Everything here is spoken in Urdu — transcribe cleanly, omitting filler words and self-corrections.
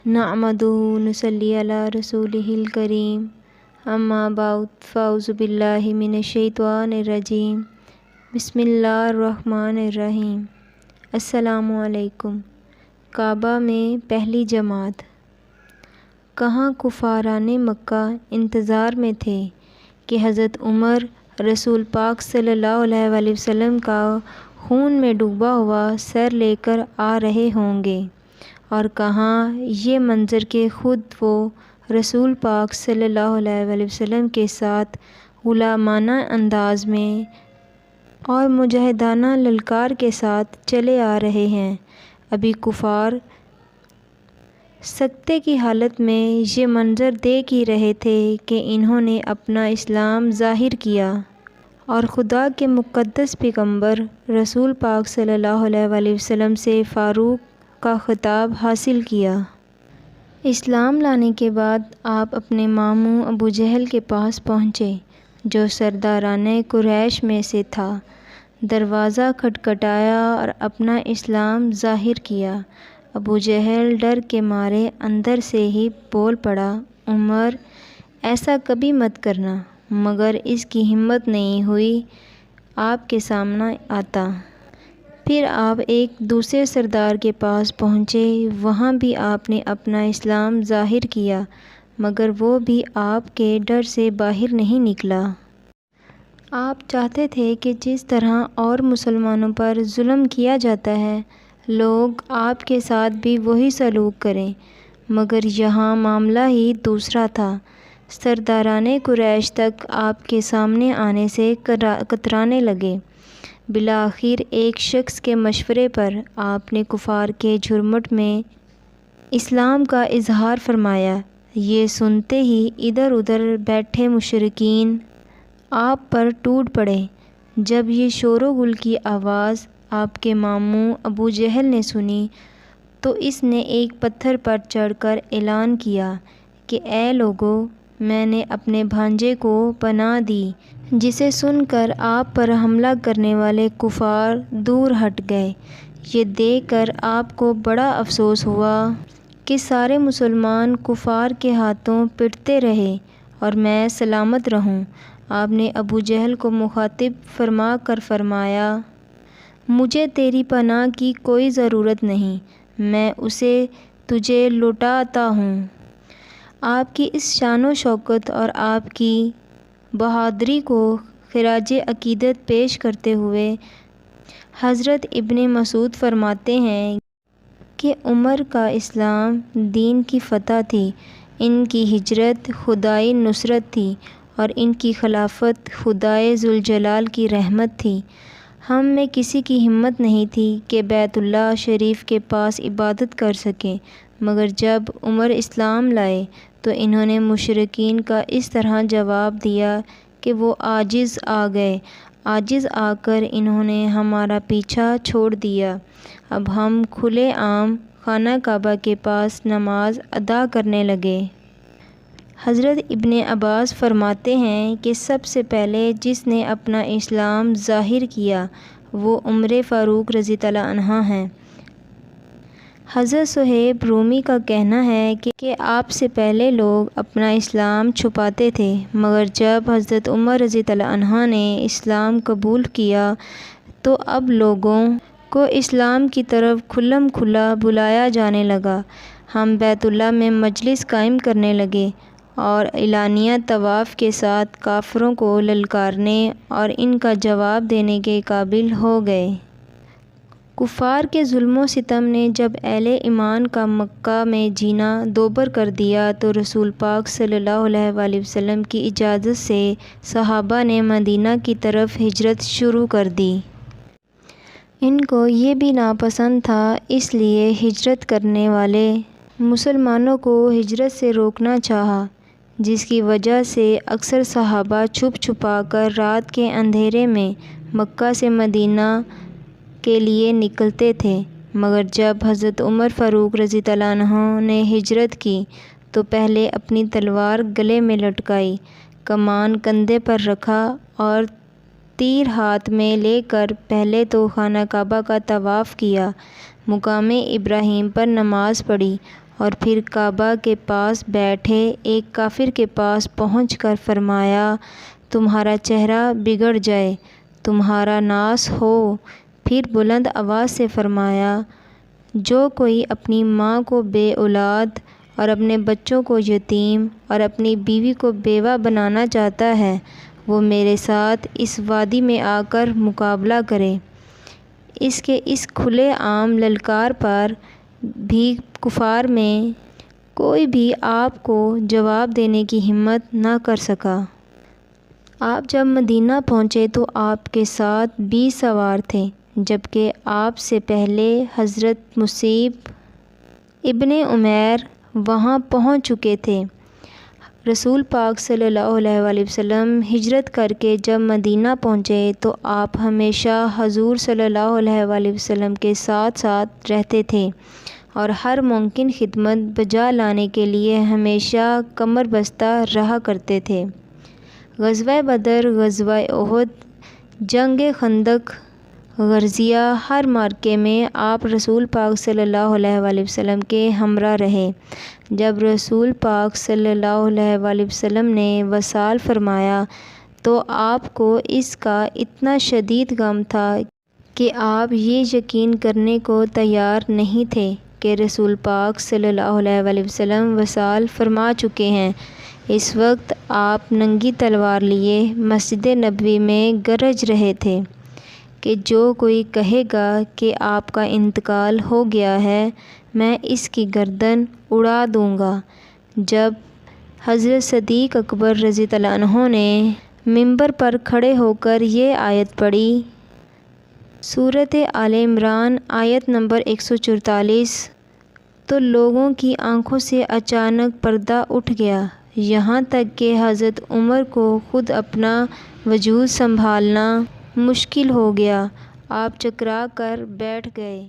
نحمدہ نصلی علی رسولہ الکریم اما بعد فاعوذ باللہ من الشیطان الرجیم بسم اللہ الرحمن الرحیم۔ السلام علیکم۔ کعبہ میں پہلی جماعت۔ کہاں کفاران مکہ انتظار میں تھے کہ حضرت عمر رسول پاک صلی اللہ علیہ وآلہ وسلم کا خون میں ڈوبا ہوا سر لے کر آ رہے ہوں گے، اور کہاں یہ منظر کہ خود وہ رسول پاک صلی اللہ علیہ وآلہ وسلم کے ساتھ غلامانہ انداز میں اور مجاہدانہ للکار کے ساتھ چلے آ رہے ہیں۔ ابھی کفار سکتے کی حالت میں یہ منظر دیکھ ہی رہے تھے کہ انہوں نے اپنا اسلام ظاہر کیا اور خدا کے مقدس پیغمبر رسول پاک صلی اللہ علیہ وآلہ وسلم سے فاروق کا خطاب حاصل کیا۔ اسلام لانے کے بعد آپ اپنے ماموں ابو جہل کے پاس پہنچے، جو سرداران قریش میں سے تھا۔ دروازہ کھٹکھٹایا اور اپنا اسلام ظاہر کیا۔ ابو جہل ڈر کے مارے اندر سے ہی بول پڑا، عمر ایسا کبھی مت کرنا، مگر اس کی ہمت نہیں ہوئی آپ کے سامنے آتا۔ پھر آپ ایک دوسرے سردار کے پاس پہنچے، وہاں بھی آپ نے اپنا اسلام ظاہر کیا، مگر وہ بھی آپ کے ڈر سے باہر نہیں نکلا۔ آپ چاہتے تھے کہ جس طرح اور مسلمانوں پر ظلم کیا جاتا ہے، لوگ آپ کے ساتھ بھی وہی سلوک کریں، مگر یہاں معاملہ ہی دوسرا تھا۔ سرداران قریش تک آپ کے سامنے آنے سے کترانے لگے۔ بالآخر ایک شخص کے مشورے پر آپ نے کفار کے جھرمٹ میں اسلام کا اظہار فرمایا۔ یہ سنتے ہی ادھر ادھر بیٹھے مشرکین آپ پر ٹوٹ پڑے۔ جب یہ شور و غل کی آواز آپ کے ماموں ابو جہل نے سنی تو اس نے ایک پتھر پر چڑھ کر اعلان کیا کہ اے لوگو، میں نے اپنے بھانجے کو پناہ دی، جسے سن کر آپ پر حملہ کرنے والے کفار دور ہٹ گئے۔ یہ دیکھ کر آپ کو بڑا افسوس ہوا کہ سارے مسلمان کفار کے ہاتھوں پٹتے رہے اور میں سلامت رہوں۔ آپ نے ابو جہل کو مخاطب فرما کر فرمایا، مجھے تیری پناہ کی کوئی ضرورت نہیں، میں اسے تجھے لوٹاتا ہوں۔ آپ کی اس شان و شوکت اور آپ کی بہادری کو خراج عقیدت پیش کرتے ہوئے حضرت ابن مسعود فرماتے ہیں کہ عمر کا اسلام دین کی فتح تھی، ان کی ہجرت خدائی نصرت تھی، اور ان کی خلافت خدائے ذوالجلال کی رحمت تھی۔ ہم میں کسی کی ہمت نہیں تھی کہ بیت اللہ شریف کے پاس عبادت کر سکیں، مگر جب عمر اسلام لائے تو انہوں نے مشرکین کا اس طرح جواب دیا کہ وہ عاجز آ گئے۔ عاجز آ کر انہوں نے ہمارا پیچھا چھوڑ دیا۔ اب ہم کھلے عام خانہ کعبہ کے پاس نماز ادا کرنے لگے۔ حضرت ابن عباس فرماتے ہیں کہ سب سے پہلے جس نے اپنا اسلام ظاہر کیا وہ عمر فاروق رضی اللہ عنہ ہیں۔ حضرت صہیب رومی کا کہنا ہے کہ آپ سے پہلے لوگ اپنا اسلام چھپاتے تھے، مگر جب حضرت عمر رضی اللہ عنہ نے اسلام قبول کیا تو اب لوگوں کو اسلام کی طرف کھلم کھلا بلایا جانے لگا۔ ہم بیت اللہ میں مجلس قائم کرنے لگے اور اعلانیہ طواف کے ساتھ کافروں کو للکارنے اور ان کا جواب دینے کے قابل ہو گئے۔ کفار کے ظلم و ستم نے جب اہل ایمان کا مکہ میں جینا دوبر کر دیا تو رسول پاک صلی اللہ علیہ وآلہ وسلم کی اجازت سے صحابہ نے مدینہ کی طرف ہجرت شروع کر دی۔ ان کو یہ بھی ناپسند تھا، اس لیے ہجرت کرنے والے مسلمانوں کو ہجرت سے روکنا چاہا، جس کی وجہ سے اکثر صحابہ چھپ چھپا کر رات کے اندھیرے میں مکہ سے مدینہ کے لیے نکلتے تھے، مگر جب حضرت عمر فاروق رضی اللہ عنہ نے ہجرت کی تو پہلے اپنی تلوار گلے میں لٹکائی، کمان کندھے پر رکھا اور تیر ہاتھ میں لے کر پہلے تو خانہ کعبہ کا طواف کیا، مقام ابراہیم پر نماز پڑھی اور پھر کعبہ کے پاس بیٹھے ایک کافر کے پاس پہنچ کر فرمایا، تمہارا چہرہ بگڑ جائے، تمہارا ناس ہو۔ پھر بلند آواز سے فرمایا، جو کوئی اپنی ماں کو بے اولاد اور اپنے بچوں کو یتیم اور اپنی بیوی کو بیوہ بنانا چاہتا ہے، وہ میرے ساتھ اس وادی میں آ کر مقابلہ کرے۔ اس کے اس کھلے عام للکار پر بھی کفار میں کوئی بھی آپ کو جواب دینے کی ہمت نہ کر سکا۔ آپ جب مدینہ پہنچے تو آپ کے ساتھ 20 سوار تھے، جبکہ آپ سے پہلے حضرت مصعب ابن عمیر وہاں پہنچ چکے تھے۔ رسول پاک صلی اللہ علیہ وآلہ وسلم ہجرت کر کے جب مدینہ پہنچے تو آپ ہمیشہ حضور صلی اللہ علیہ وآلہ وسلم کے ساتھ ساتھ رہتے تھے اور ہر ممکن خدمت بجا لانے کے لیے ہمیشہ کمر بستہ رہا کرتے تھے۔ غزوہ بدر، غزوہ احد، جنگ خندق، غرزیہ، ہر معرکے میں آپ رسول پاک صلی اللہ علیہ وآلہ وسلم کے ہمراہ رہے۔ جب رسول پاک صلی اللہ علیہ وآلہ وسلم نے وصال فرمایا تو آپ کو اس کا اتنا شدید غم تھا کہ آپ یہ یقین کرنے کو تیار نہیں تھے کہ رسول پاک صلی اللہ علیہ وآلہ وسلم وصال فرما چکے ہیں۔ اس وقت آپ ننگی تلوار لیے مسجد نبوی میں گرج رہے تھے کہ جو کوئی کہے گا کہ آپ کا انتقال ہو گیا ہے، میں اس کی گردن اڑا دوں گا۔ جب حضرت صدیق اکبر رضی اللہ عنہ نے منبر پر کھڑے ہو کر یہ آیت پڑھی، سورۃ آل عمران آیت نمبر 144، تو لوگوں کی آنکھوں سے اچانک پردہ اٹھ گیا، یہاں تک کہ حضرت عمر کو خود اپنا وجود سنبھالنا مشکل ہو گیا۔ آپ چکرا کر بیٹھ گئے۔